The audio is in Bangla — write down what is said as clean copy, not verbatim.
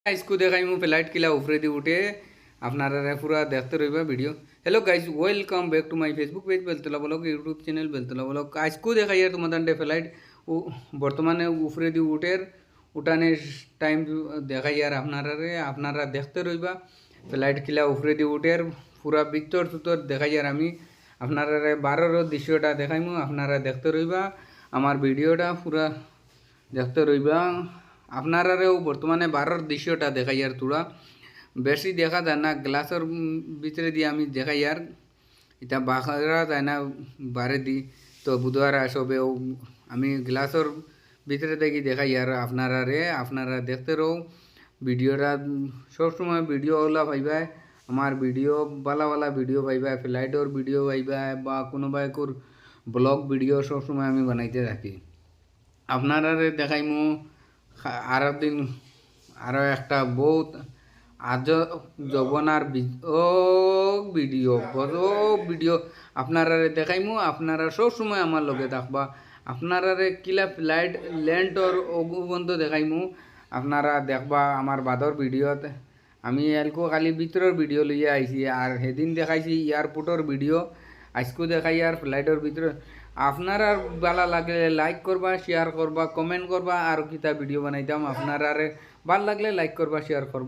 इसको देखाई मु फ्लाइट किला ऊपरे दी उठे আপনারা পুরা দেখতে রইবা video. Hello guys, welcome back to my Facebook page Beltala blog, YouTube channel Beltala blog. আজকেও দেখাই আর তোমাদের ফ্লাইট বর্তমানে উপরে দি উঠের উঠানের টাইম দেখাই আর আপনারা দেখতে রইবা ফ্লাইট কিলা উপরে দি উঠের পুরা ভিতর সুতর দেখাই আর আমি আপনারা 12 দৃশ্যটা দেখাইমু। আপনারা দেখতে রইবা আমার ভিডিওটা পুরা দেখতে রইবা। আপনারাও বর্তমানে 12 দৃশ্যটা দেখাই আর তোরা বেশি দেখা যায় না, গ্লাসের ভিতরে দিয়ে আমি দেখাই আর এটা বাঁকা যায় না বারে দি, তো বুধবার সবেও আমি গ্লাসের ভিতরে দেখি দেখাই আর আপনারা দেখতে রো ভিডিওটা। সবসময় ভিডিও ওলা পাইবা, আমার ভিডিও বালা ভিডিও পাইবা, ফ্লাইটের ভিডিও পাইবা বা কোনোবাই কোর ব্লগ ভিডিও সবসময় আমি বানাইতে থাকি। আপনারা দেখাইমু আরো দিন আরো একটা বহুত আজ যবনার ভিডিও আপনারা দেখাইমু। আপনারা সবসময় আমার লগে থাকবা। আপনারা কিলা ফ্লাইট ল্যান্ডর বন্ধ দেখাইমু, আপনারা দেখবা আমার বাদর ভিডিওত। আমি এলকো খালি ভিতরের ভিডিও লইয়া আইছি, আর সেদিন দেখাইছি এয়ারপোর্টের ভিডিও, আজকেও দেখাই আর ফ্লাইটের ভিতরে। আপনারা ভালো লাগলে লাইক করবা, শেয়ার করবা, কমেন্ট করবা, আর কিতা ভিডিও বানাইতাম। আপনারা ভাল লাগলে লাইক করবা, শেয়ার করবা।